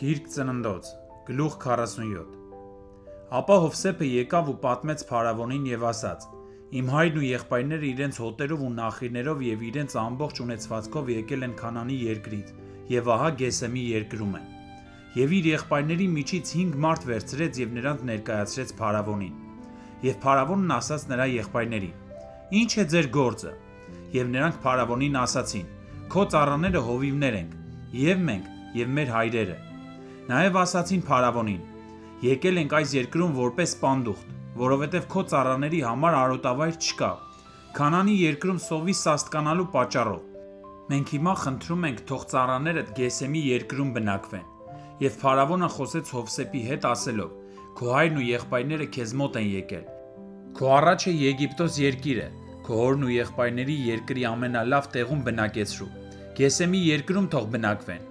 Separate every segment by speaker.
Speaker 1: Գիրք ծննդոց, գլուխ 47 Ապա Հովսեփը եկավ ու պատմեց փարավոնին և ասաց. Իմ հայրն ու եղբայրները իրենց հոտերով ու նախիրներով և իրենց ամբողջ ունեցվածքով եկել են Քանանի երկրից և ահա Գեսեմի երկրում են։ Եվ իր եղբայրների միջից 5 մարդ վերցրեց և նրանց ներկայացրեց փարավոնին։ Եվ փարավոնն ասաց նրա եղբայրներին. Ի՞նչ է ձեր գործը։ Եվ նրանք փարավոնին ասացին. Քո ծառաները հովիվներ ենք, և մենք, և մեր հայրերը։ Նաև ասացին փարավոնին. Եկել ենք այս երկրում որպես պանդուխտ, որովհետև քո ծառաների համար արոտավայր չկա, Քանանի երկրում սովի սաստկանալու պատճառով։ Մենք հիմա խնդրում ենք, թող ծառաներդ Գեսեմի երկրում բնակվեն։ Եվ փարավոնը խոսեց Հովսեփի հետ ասելով. Քո հայրն ու եղբայրները քեզ մոտ են եկել։ Քո առաջ է Եգիպտոս երկիրը, քո հորն ու եղբայրների երկրի ամենալավ տեղում բնակեցրու։ Գեսեմի երկրում թող բնակվեն։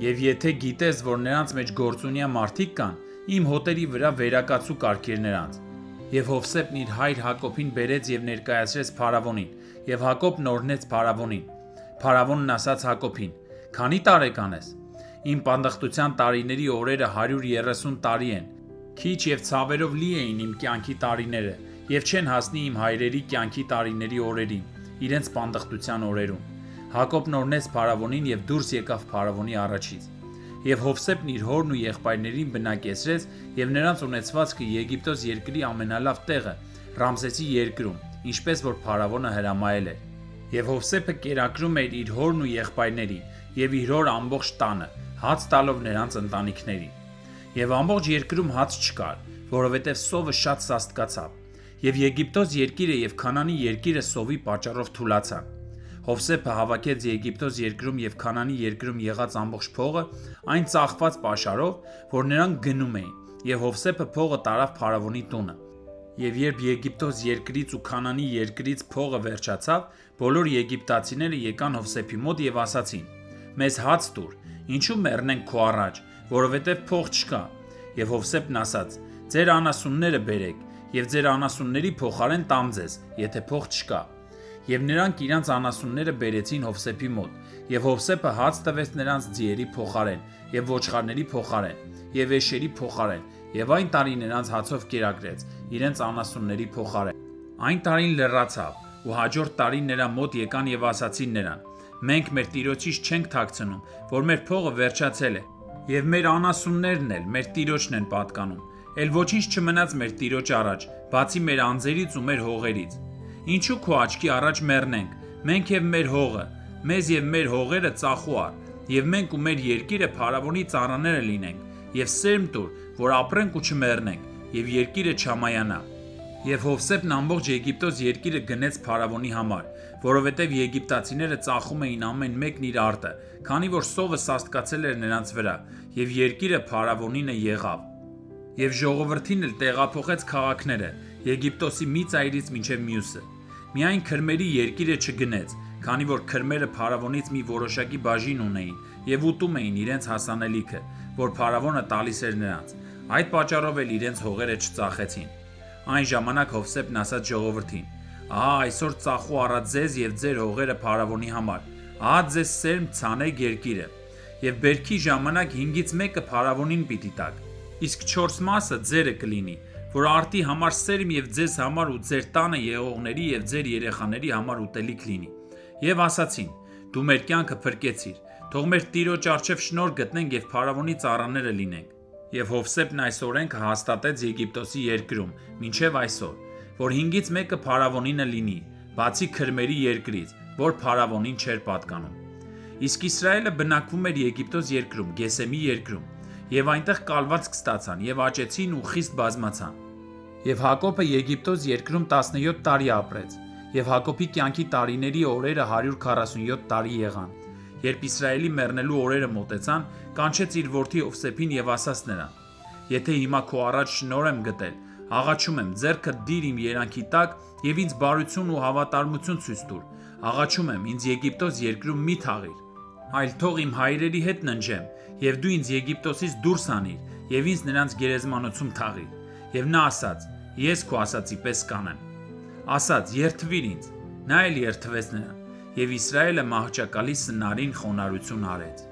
Speaker 1: Եվ եթե գիտես, որ նրանց մեջ գործունյա մարդիկ կան, իմ հոտերի վրա վերակացու կարգիր նրանց։ Եվ Հովսեփն իր հայր Հակոբին բերեց և ներկայացրեց փարավոնին, և Հակոբն օրհնեց փարավոնին։ Փարավոնն ասաց Հակոբին. Քանի՞ տարեկան ես։ Իմ պանդխտության տարիների օրերը 130 տարի են։ Քիչ և ցավերով լի էին իմ կյանքի տարիները, և չեն հասնի իմ հայրերի կյանքի տարիների օրերին, իրենց պանդխտության օրերում։ Հակոբն օրհնեց փարավոնին և դուրս եկավ փարավոնի առաջից։ Եվ Հովսեփն իր հորն ու եղբայրներին բնակեցրեց և նրանց ունեցվածքը Եգիպտոս երկրի ամենալավ տեղը Ռամսեսի երկրում, ինչպես որ փարավոնը հրամայել էր։ Եվ Հովսեփը կերակրում էր իր հորն ու եղբայրներին և իր հոր ամբողջ տանը, հաց տալով նրանց ընտանիքներին։ Եվ ամբողջ երկրում հաց չկար, որովհետև սովը շատ սաստկացավ։ Եվ Եգիպտոս երկիրը և Քանանի երկիրը սովի պատճառով թուլացան։ Հովսեփը հավաքեց Եգիպտոս երկրում և Քանանի երկրում եղած ամբողջ փողը այն ծախված պաշարով, որ նրանք գնում էին, և Հովսեփը փողը տարավ փարավոնի տունը։ Եվ երբ Եգիպտոս երկրից ու Քանանի երկրից փողը վերջացավ, բոլոր եգիպտացիները եկան Հովսեփի մոտ և ասացին. Մեզ հաց տուր, ինչու մեռնենք քո առաջ, որովհետև փող չկա։ Եվ Հովսեփն ասաց. Ձեր անասունները բերեք, և ձեր անասունների փոխարեն տամ ձեզ, եթե փող չկա։ Եվ նրանք իրանց անասունները բերեցին Հովսեփի մոտ, և Հովսեփը հաց տվեց նրանց ձիերի փոխարեն, և ոչխարների փոխարեն, և էշերի փոխարեն, և այն տարի նրանց հացով կերակրեց, իրենց անասունների փոխարեն։ Այն տարին լռացավ, ու հաջորդ տարի նրա մոտ եկան և ասացին նրան. Մենք մեր տիրոջից չենք թաքցնում, որ մեր փողը վերջացել է, և մեր անասուններն էլ մեր տիրոջն են պատկանում, էլ ոչինչ չմնաց մեր տիրոջ առաջ, բացի մեր անձերից ու մեր հողերից։ Ինչու քո աչքի առաջ մեռնենք, մենք և մեր հողը, մեզ և մեր հողերը ծախու առ, և մենք ու մեր երկիրը փարավոնի ծառաները լինենք, և սերմ տուր, որ ապրենք ու չմեռնենք, և երկիրը չամայանա։ Եվ Հովսեփն ամբողջ Եգիպտոս երկիրը գնեց փարավոնի համար, որովհետև եգիպտացիները ծախում էին ամեն մեկն իր արտը, քանի որ սովը սաստկացել էր նրանց վրա, և երկիրը փարավոնինը եղավ։ Եվ ժողովրդին էլ տեղափոխեց քաղաքները, Եգիպտոսի մի ծայրից մինչև մյուսը։ Միայն քրմերի երկիրը չգնեց, քանի որ քրմերը փարավոնից մի որոշակի բաժին ունեին և ուտում էին իրենց հասանելիքը, որ փարավոնը տալիս էր նրանց։ Այդ պատճառով էլ իրենց հողերը չծախեցին։ Այն ժամանակ Հովսեփն ասաց ժողովրդին. Ահա այսօր ծախու առա ձեզ և ձեր հողերը փարավոնի համար, ահա ձեզ սերմ ցանեք երկիրը։ Եվ բերքի ժամանակ 5-ից մեկը փարավոնին պիտի տաք, իսկ 4 մասը ձերը կլինի, որ արտի համար սերմ և ձեզ համար ու ձեր տանը եղողների և ձեր երեխաների համար ուտելիք լինի։ Եվ ասացին. Դու մեր կյանքը փրկեցիր, թող մեր տիրոջ առջև շնորհ գտնենք և փարավոնի ծառաները լինենք։ Եվ Հովսեփն այս օրենքը հաստատեց Եգիպտոսի երկրում մինչև այսօր, որ 5-ից մեկը փարավոնինը լինի, բացի քրմերի երկրից, որ փարավոնին չէր պատկանում։ Իսկ Իսրայելը բնակվում էր Եգիպտոս երկրում, Գեսեմի երկրում, և այնտեղ կալվածք ստացան և աճեցին ու խիստ բազմացան։ Եվ Հակոբը Եգիպտոս երկրում 17 տարի ապրեց, և Հակոբի կյանքի տարիների օրերը 147 տարի եղան։ Երբ Իսրայելի մեռնելու օրերը մոտեցան, կանչեց իր որդի Հովսեփին և ասաց նրան. Եթե հիմա քո առաջ շնորհ եմ գտել, աղաչում եմ, ձեռքդ դիր իմ երանքի տակ և ինձ բարություն ու հավատարմություն ցույց տուր։ Աղաչում եմ, ինձ Եգիպտոս երկրում մի թաղիր, այլ թող իմ հայրերի հետ ննջեմ, և դու ինձ Եգիպտոսից դուրս հանիր և ինձ նրանց գերեզմանոցում թաղիր։ Եվ նա ասաց. Ես քո ասածի պես կանեմ։ Ասաց. երդվիր ինձ։ Նա էլ երդվեց նրան, և Իսրայելը մահճակալի սնարին խոնարհություն արեց։